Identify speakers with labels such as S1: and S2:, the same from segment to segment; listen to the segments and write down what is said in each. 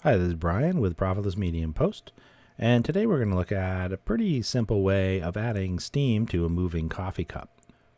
S1: Hi, this is Brian with Prophetless Media and Post, and today we're going to look at a pretty simple way of adding steam to a moving coffee cup.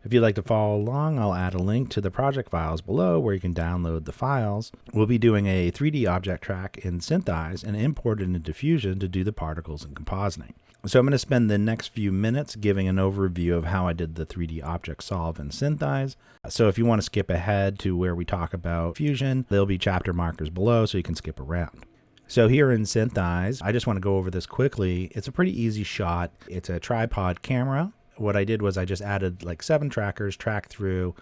S1: If you'd like to follow along, I'll add a link to the project files below where you can download the files. We'll be doing a 3D object track in Syntheyes and import it into Fusion to do the particles and compositing. So I'm going to spend the next few minutes giving an overview of how I did the 3D object solve in Syntheyes. So if you want to skip ahead to where we talk about Fusion, there'll be chapter markers below so you can skip around. So here in Syntheyes, I just want to go over this quickly. It's a pretty easy shot. It's a tripod camera. What I did was I just added like 7 trackers, tracked through,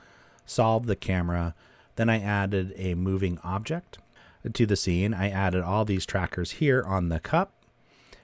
S1: solved the camera. Then I added a moving object to the scene. I added all these trackers here on the cup.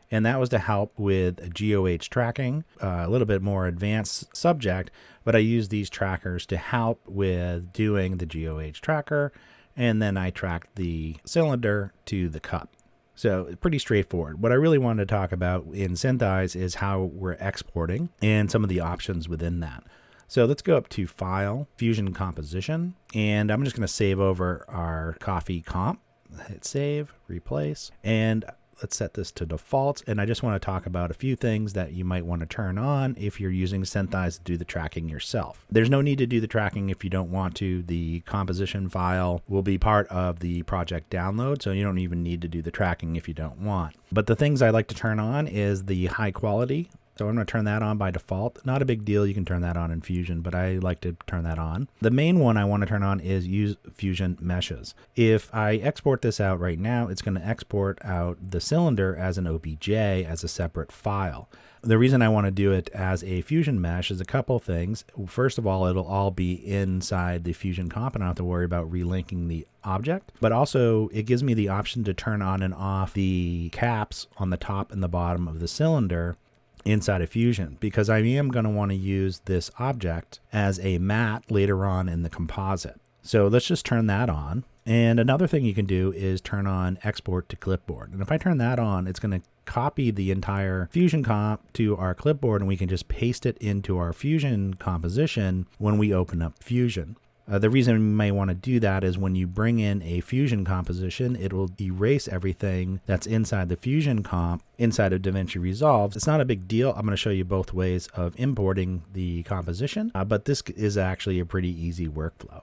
S1: And that was to help with GOH tracking, a little bit more advanced subject, but I used these trackers to help with doing the GOH tracker. And then I tracked the cylinder to the cup. So pretty straightforward. What I really wanted to talk about in Syntheyes is how we're exporting and some of the options within that. So let's go up to File, Fusion Composition, and I'm just going to save over our coffee comp. Hit Save, Replace, and let's set this to default. And I just want to talk about a few things that you might want to turn on if you're using Syntheyes to do the tracking yourself. There's no need to do the tracking if you don't want to. The composition file will be part of the project download, so you don't even need to do the tracking if you don't want. But the things I like to turn on is the high quality. So I'm going to turn that on by default. Not a big deal. You can turn that on in Fusion, but I like to turn that on. The main one I want to turn on is use Fusion meshes. If I export this out right now, it's going to export out the cylinder as an OBJ as a separate file. The reason I want to do it as a Fusion mesh is a couple things. First of all, it'll all be inside the Fusion comp and I don't have to worry about relinking the object, but also it gives me the option to turn on and off the caps on the top and the bottom of the cylinder inside of Fusion, because I am going to want to use this object as a matte later on in the composite. So let's just turn that on. And another thing you can do is turn on export to clipboard. And if I turn that on, it's going to copy the entire Fusion comp to our clipboard and we can just paste it into our Fusion composition when we open up Fusion. The reason you may want to do that is when you bring in a Fusion composition, it will erase everything that's inside the Fusion comp inside of DaVinci Resolve. It's not a big deal. I'm going to show you both ways of importing the composition, but this is actually a pretty easy workflow.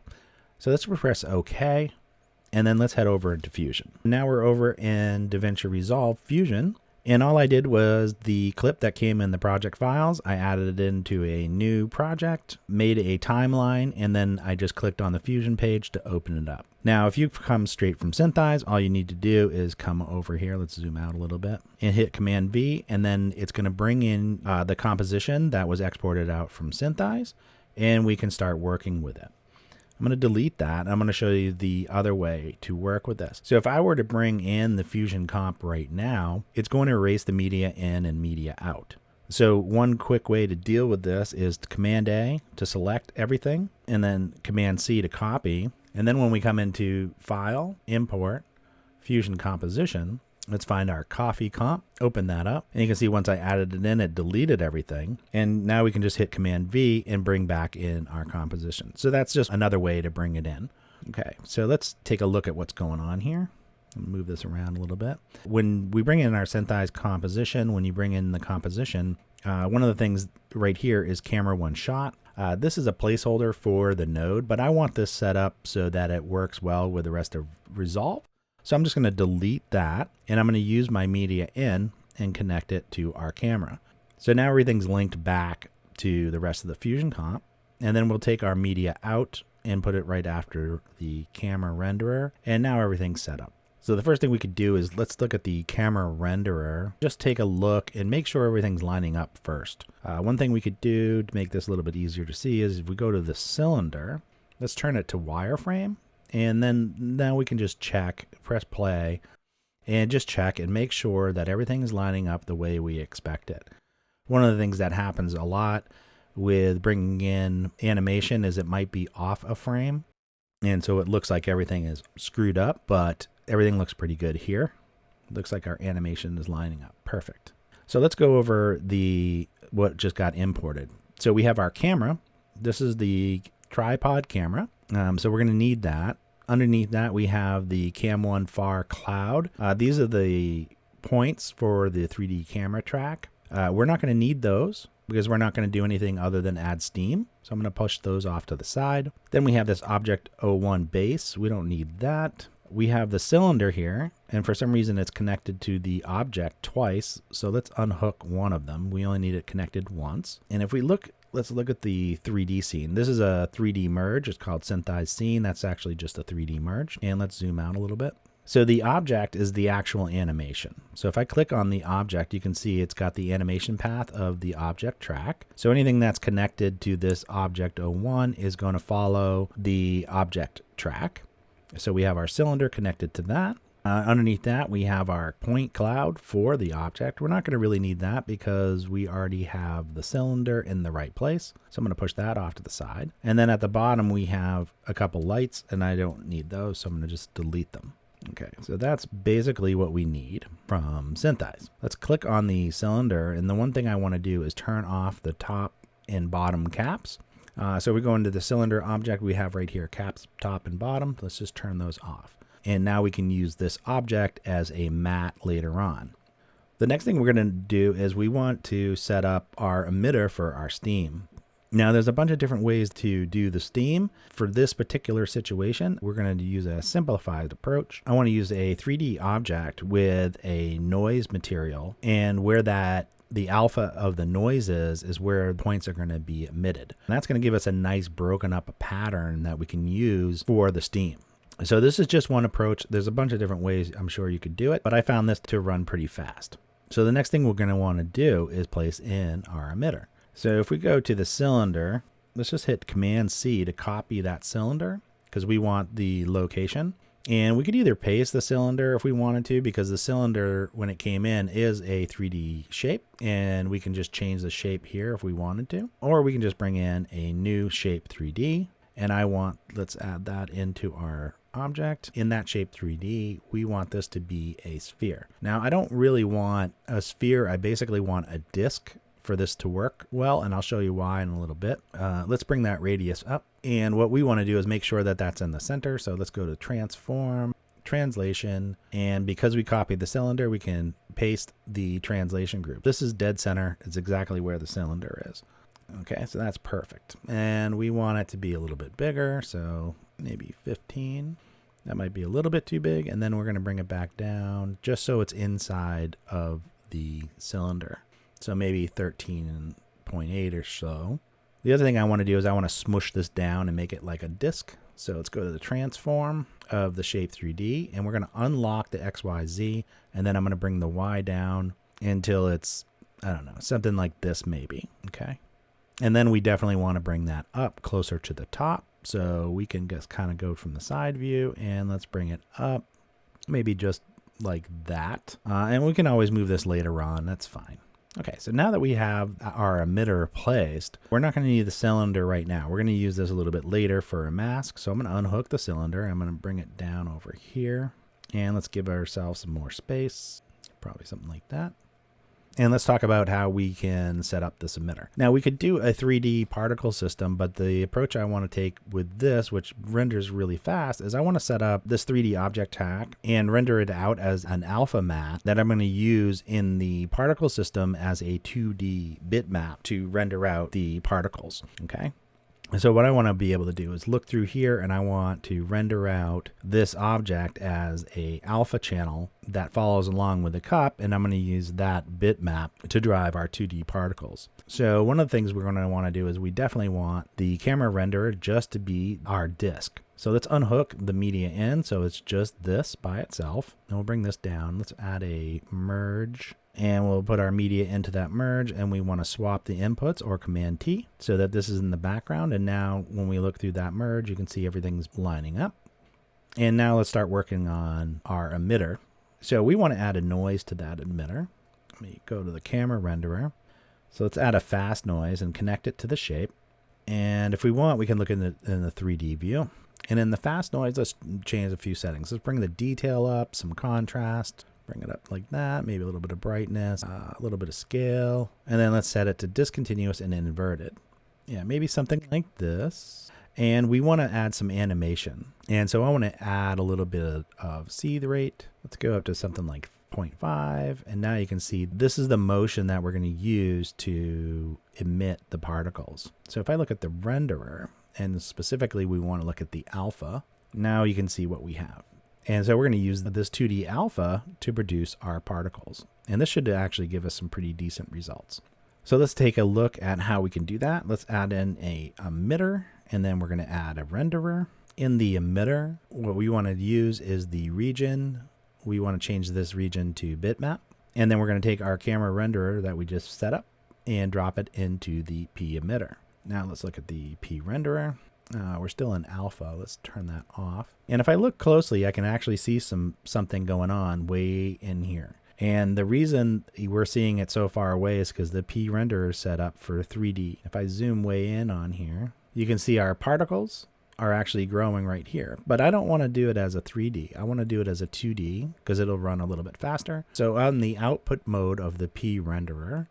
S1: So let's press OK, and then let's head over into Fusion. Now we're over in DaVinci Resolve Fusion. And all I did was the clip that came in the project files, I added it into a new project, made a timeline, and then I just clicked on the Fusion page to open it up. Now, if you come straight from Syntheyes, all you need to do is come over here, let's zoom out a little bit, and hit Command V, and then it's going to bring in the composition that was exported out from Syntheyes, and we can start working with it. I'm going to delete that. I'm going to show you the other way to work with this. So if I were to bring in the Fusion comp right now, it's going to erase the media in and media out. So one quick way to deal with this is Command A to select everything and then Command C to copy. And then when we come into File, Import, Fusion Composition, let's find our coffee comp, open that up, and you can see once I added it in, it deleted everything. And now we can just hit Command V and bring back in our composition. So that's just another way to bring it in. Okay, so let's take a look at what's going on here. Move this around a little bit. When we bring in our Syntheyes composition, when you bring in the composition, one of the things right here is camera one shot. This is a placeholder for the node, but I want this set up so that it works well with the rest of Resolve. So I'm just going to delete that, and I'm going to use my media in and connect it to our camera. So now everything's linked back to the rest of the Fusion comp, and then we'll take our media out and put it right after the camera renderer, and now everything's set up. So the first thing we could do is let's look at the camera renderer. Just take a look and make sure everything's lining up first. One thing we could do to make this a little bit easier to see is if we go to the cylinder, let's turn it to wireframe. And then now we can just check, press play, and just check and make sure that everything is lining up the way we expect it. One of the things that happens a lot with bringing in animation is it might be off a frame. And so it looks like everything is screwed up, but everything looks pretty good here. Looks like our animation is lining up. Perfect. So let's go over what just got imported. So we have our camera. This is the tripod camera. So we're going to need that. Underneath that, we have the Cam1 Far Cloud. These are the points for the 3D camera track. We're not going to need those because we're not going to do anything other than add steam. So I'm going to push those off to the side. Then we have this Object 01 base. We don't need that. We have the cylinder here, and for some reason it's connected to the object twice. So let's unhook one of them. We only need it connected once. And if we look, let's look at the 3D scene. This is a 3D merge. It's called Syntheyes scene. That's actually just a 3D merge. And let's zoom out a little bit. So the object is the actual animation. So if I click on the object, you can see it's got the animation path of the object track. So anything that's connected to this Object 01 is going to follow the object track. So we have our cylinder connected to that. Underneath that, we have our point cloud for the object. We're not going to really need that because we already have the cylinder in the right place. So I'm going to push that off to the side. And then at the bottom, we have a couple lights, and I don't need those, so I'm going to just delete them. Okay, so that's basically what we need from Syntheyes. Let's click on the cylinder, and the one thing I want to do is turn off the top and bottom caps. So we go into the cylinder object we have right here, caps top and bottom. Let's just turn those off. And now we can use this object as a mat later on. The next thing we're going to do is we want to set up our emitter for our steam. Now there's a bunch of different ways to do the steam. For this particular situation, we're going to use a simplified approach. I want to use a 3D object with a noise material, and where the alpha of the noise is where points are going to be emitted. And that's going to give us a nice broken up pattern that we can use for the steam. So this is just one approach. There's a bunch of different ways I'm sure you could do it, but I found this to run pretty fast. So the next thing we're going to want to do is place in our emitter. So if we go to the cylinder, let's just hit Command C to copy that cylinder because we want the location. And we could either paste the cylinder if we wanted to, because the cylinder, when it came in, is a 3D shape, and we can just change the shape here if we wanted to, or we can just bring in a new shape 3D. And let's add that into our object. In that shape 3D, we want this to be a sphere. Now, I don't really want a sphere. I basically want a disk for this to work well, and I'll show you why in a little bit. Let's bring that radius up. And what we want to do is make sure that that's in the center. So let's go to Transform, Translation, and because we copied the cylinder, we can paste the translation group. This is dead center. It's exactly where the cylinder is. Okay, so that's perfect. And we want it to be a little bit bigger, so maybe 15. That might be a little bit too big. And then we're going to bring it back down just so it's inside of the cylinder. So maybe 13.8 or so. The other thing I want to do is I want to smush this down and make it like a disk. So let's go to the transform of the shape 3D, and we're going to unlock the XYZ, and then I'm going to bring the Y down until it's, I don't know, something like this maybe. Okay. And then we definitely want to bring that up closer to the top. So we can just kind of go from the side view, and let's bring it up maybe just like that. And we can always move this later on. That's fine. Okay, so now that we have our emitter placed, we're not going to need the cylinder right now. We're going to use this a little bit later for a mask. So I'm going to unhook the cylinder. I'm going to bring it down over here. And let's give ourselves some more space. Probably something like that. And let's talk about how we can set up this emitter. Now we could do a 3D particle system, but the approach I want to take with this, which renders really fast, is I want to set up this 3D object track and render it out as an alpha mat that I'm going to use in the particle system as a 2D bitmap to render out the particles. Okay. So what I want to be able to do is look through here, and I want to render out this object as a alpha channel that follows along with the cup, and I'm going to use that bitmap to drive our 2D particles. So one of the things we're going to want to do is we definitely want the camera renderer just to be our disk. So let's unhook the media in, so it's just this by itself. And we'll bring this down. Let's add a merge, and we'll put our media into that merge, and we want to swap the inputs, or Command T, so that this is in the background. And now when we look through that merge, you can see everything's lining up. And now let's start working on our emitter. So we want to add a noise to that emitter. Let me go to the camera renderer. So let's add a fast noise and connect it to the shape. And if we want, we can look in the 3D view. And in the fast noise, let's change a few settings. Let's bring the detail up, some contrast, bring it up like that, maybe a little bit of brightness, a little bit of scale, and then let's set it to discontinuous and inverted. Yeah, maybe something like this. And we want to add some animation. And so I want to add a little bit of seethe rate. Let's go up to something like 0.5. And now you can see this is the motion that we're going to use to emit the particles. So if I look at the renderer, and specifically we want to look at the alpha, now you can see what we have. And so we're going to use this 2D alpha to produce our particles. And this should actually give us some pretty decent results. So let's take a look at how we can do that. Let's add in a emitter, and then we're going to add a renderer. In the emitter, what we want to use is the region. We want to change this region to bitmap. And then we're going to take our camera renderer that we just set up and drop it into the P emitter. Now let's look at the P renderer. We're still in alpha. Let's turn that off. And if I look closely, I can actually see something going on way in here. And the reason we're seeing it so far away is because the P renderer is set up for 3D. If I zoom way in on here, you can see our particles are actually growing right here. But I don't want to do it as a 3D. I want to do it as a 2D because it'll run a little bit faster. So on the output mode of the P renderer,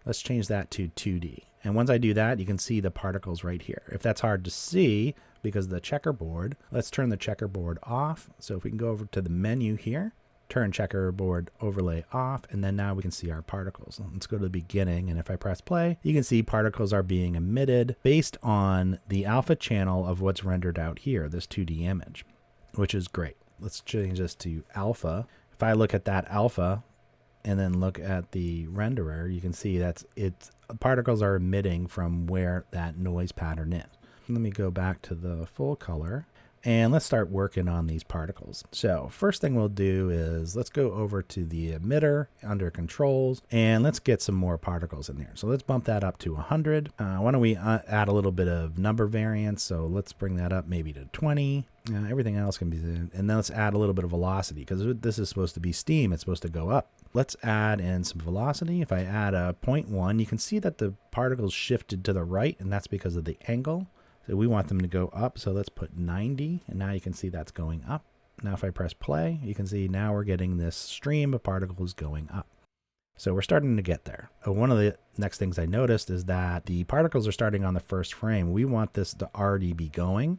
S1: let's change that to 2D. And once I do that, you can see the particles right here. If that's hard to see because of the checkerboard, let's turn the checkerboard off. So if we can go over to the menu here, turn checkerboard overlay off, and then now we can see our particles. Let's go to the beginning, and if I press play, you can see particles are being emitted based on the alpha channel of what's rendered out here, this 2D image, which is great. Let's change this to alpha. If I look at that alpha and then look at the renderer, you can see particles are emitting from where that noise pattern is. Let me go back to the full color and let's start working on these particles. So first thing we'll do is let's go over to the emitter under controls and let's get some more particles in there. So let's bump that up to 100. Why don't we add a little bit of number variance? So let's bring that up maybe to 20. Everything else can be, and then let's add a little bit of velocity because this is supposed to be steam. It's supposed to go up. Let's add in some velocity. If I add a 0.1, you can see that the particles shifted to the right, and that's because of the angle. So we want them to go up. So let's put 90, and now you can see that's going up. Now if I press play, you can see now we're getting this stream of particles going up. So we're starting to get there. One of the next things I noticed is that the particles are starting on the first frame. We want this to already be going.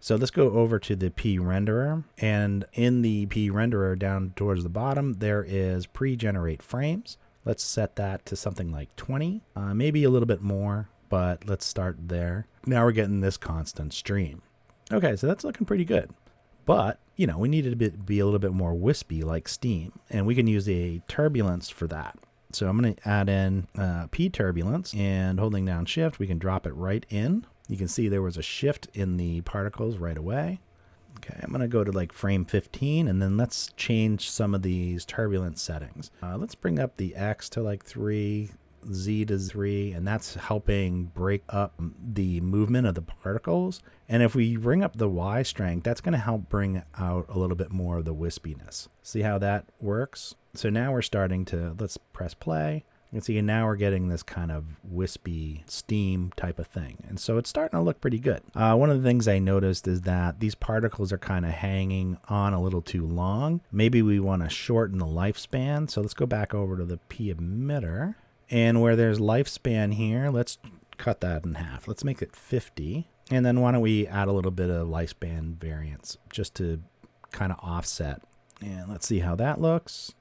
S1: So let's go over to the P renderer, and in the P renderer down towards the bottom, there is pre-generate frames. Let's set that to something like 20, maybe a little bit more, but let's start there. Now we're getting this constant stream. Okay, so that's looking pretty good. But, you know, we need it to be a little bit more wispy like steam, and we can use a turbulence for that. So I'm going to add in P turbulence, and holding down shift, we can drop it right in. You can see there was a shift in the particles right away. Okay, I'm going to go to like frame 15, and then let's change some of these turbulence settings. Let's bring up the X to like 3, Z to 3, and that's helping break up the movement of the particles. And if we bring up the Y strength, that's going to help bring out a little bit more of the wispiness. See how that works? So now we're starting to, let's press play. You can see now we're getting this kind of wispy steam type of thing. And so it's starting to look pretty good. One of the things I noticed is that these particles are kind of hanging on a little too long. Maybe we want to shorten the lifespan. So let's go back over to the P emitter. And where there's lifespan here, let's cut that in half. Let's make it 50. And then why don't we add a little bit of lifespan variance just to kind of offset. And let's see how that looks.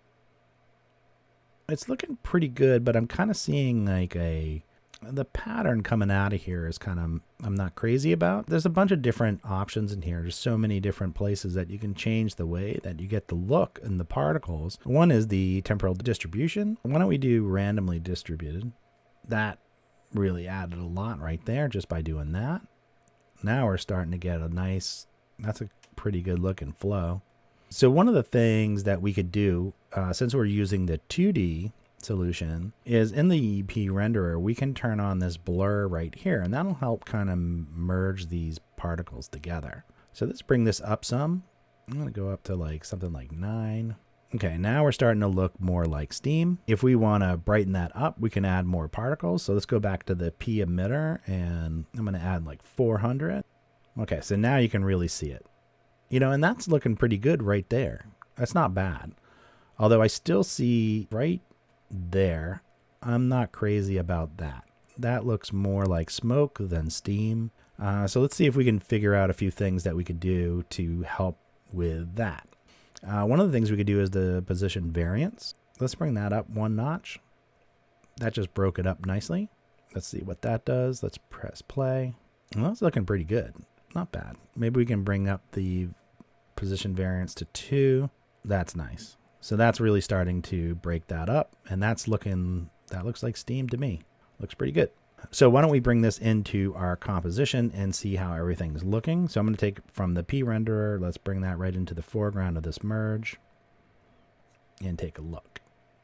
S1: It's looking pretty good, but I'm kind of seeing like the pattern coming out of here is kind of, I'm not crazy about. There's a bunch of different options in here. There's so many different places that you can change the way that you get the look in the particles. One is the temporal distribution. Why don't we do randomly distributed? That really added a lot right there just by doing that. Now we're starting to get a nice, that's a pretty good looking flow. So one of the things that we could do, since we're using the 2D solution, is in the P renderer, we can turn on this blur right here, and that'll help kind of merge these particles together. So let's bring this up some. I'm going to go up to like something like 9. Okay, now we're starting to look more like steam. If we want to brighten that up, we can add more particles. So let's go back to the P emitter, and I'm going to add like 400. Okay, so now you can really see it. You know, and that's looking pretty good right there. That's not bad. Although I still see right there, I'm not crazy about that. That looks more like smoke than steam. So let's see if we can figure out a few things that we could do to help with that. One of the things we could do is the position variance. Let's bring that up one notch. That just broke it up nicely. Let's see what that does. Let's press play. Well, it's looking pretty good. Not bad. Maybe we can bring up the position variance to 2. That's nice. So that's really starting to break that up. And that looks like steam to me. Looks pretty good. So why don't we bring this into our composition and see how everything's looking. So I'm going to take from the P renderer. Let's bring that right into the foreground of this merge and take a look.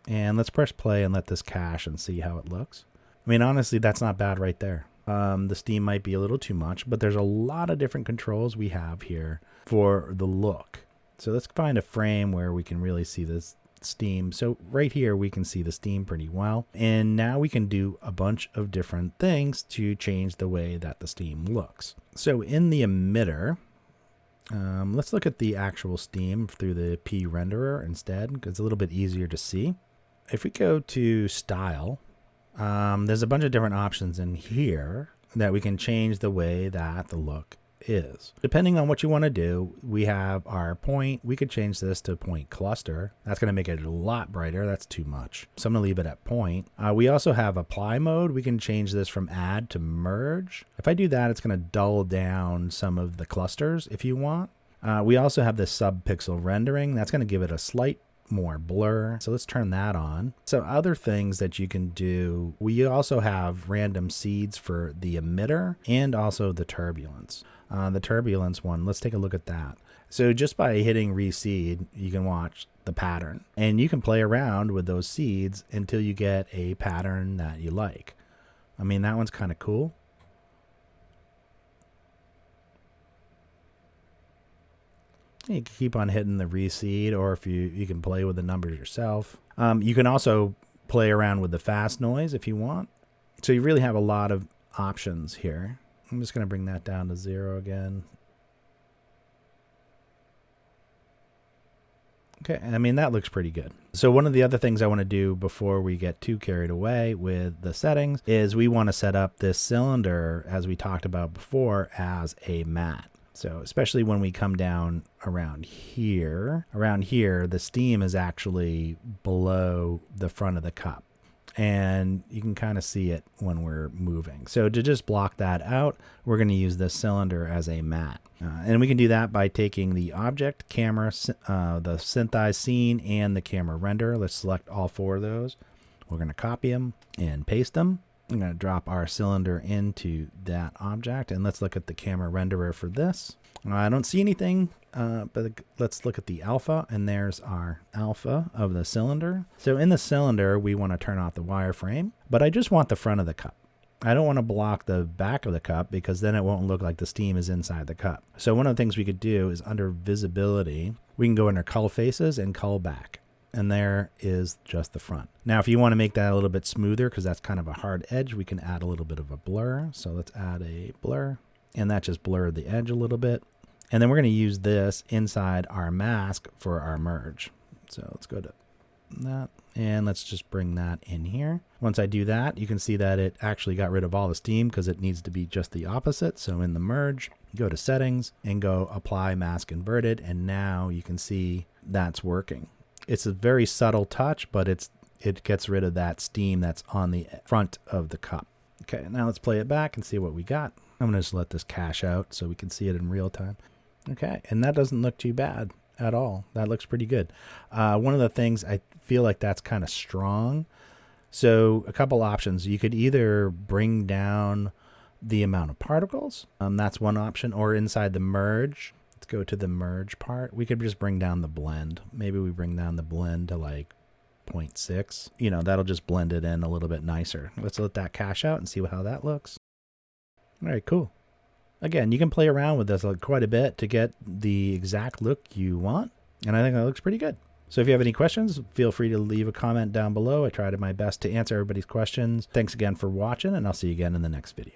S1: And let's press play and let this cache and see how it looks. I mean, honestly, that's not bad right there. The steam might be a little too much, but there's a lot of different controls we have here for the look. So let's find a frame where we can really see this steam. So right here, we can see the steam pretty well. And now we can do a bunch of different things to change the way that the steam looks. So in the emitter, let's look at the actual steam through the P renderer instead, because it's a little bit easier to see. If we go to style, there's a bunch of different options in here that we can change the way that the look is. Depending on what you want to do, we have our point. We could change this to point cluster. That's going to make it a lot brighter. That's too much. So I'm going to leave it at point. We also have apply mode. We can change this from add to merge. If I do that, it's going to dull down some of the clusters if you want. We also have the sub-pixel rendering. That's going to give it a slight more blur. So let's turn that on. So other things that you can do, we also have random seeds for the emitter and also the turbulence. The turbulence one, let's take a look at that. So just by hitting reseed, you can watch the pattern and you can play around with those seeds until you get a pattern that you like. I mean, that one's kind of cool. You can keep on hitting the reseed, or if you can play with the numbers yourself. You can also play around with the fast noise if you want. So you really have a lot of options here. I'm just going to bring that down to 0 again. Okay, I mean, that looks pretty good. So one of the other things I want to do before we get too carried away with the settings is we want to set up this cylinder, as we talked about before, as a matte. So especially when we come down around here, the steam is actually below the front of the cup. And you can kind of see it when we're moving. So to just block that out, we're going to use this cylinder as a matte. And we can do that by taking the object, camera, the Syntheyes scene, and the camera render. Let's select all 4 of those. We're going to copy them and paste them. I'm going to drop our cylinder into that object, and let's look at the camera renderer for this. I don't see anything, but let's look at the alpha, and there's our alpha of the cylinder. So in the cylinder, we want to turn off the wireframe, but I just want the front of the cup. I don't want to block the back of the cup because then it won't look like the steam is inside the cup. So one of the things we could do is under visibility, we can go under cull faces and cull back. And there is just the front. Now, if you want to make that a little bit smoother, because that's kind of a hard edge, we can add a little bit of a blur. So let's add a blur, and that just blurred the edge a little bit. And then we're going to use this inside our mask for our merge. So let's go to that, and let's just bring that in here. Once I do that, you can see that it actually got rid of all the steam because it needs to be just the opposite. So in the merge, go to settings and go apply mask inverted, and now you can see that's working. It's a very subtle touch, but it gets rid of that steam that's on the front of the cup. Okay, now let's play it back and see what we got. I'm going to just let this cache out so we can see it in real time. Okay, and that doesn't look too bad at all. That looks pretty good. One of the things, I feel like that's kind of strong. So a couple options. You could either bring down the amount of particles. That's one option. Or inside the merge. Let's go to the merge part. We could just bring down the blend. Maybe we bring down the blend to like 0.6. You know, that'll just blend it in a little bit nicer. Let's let that cache out and see how that looks. All right, cool. Again, you can play around with this quite a bit to get the exact look you want. And I think that looks pretty good. So if you have any questions, feel free to leave a comment down below. I tried my best to answer everybody's questions. Thanks again for watching, and I'll see you again in the next video.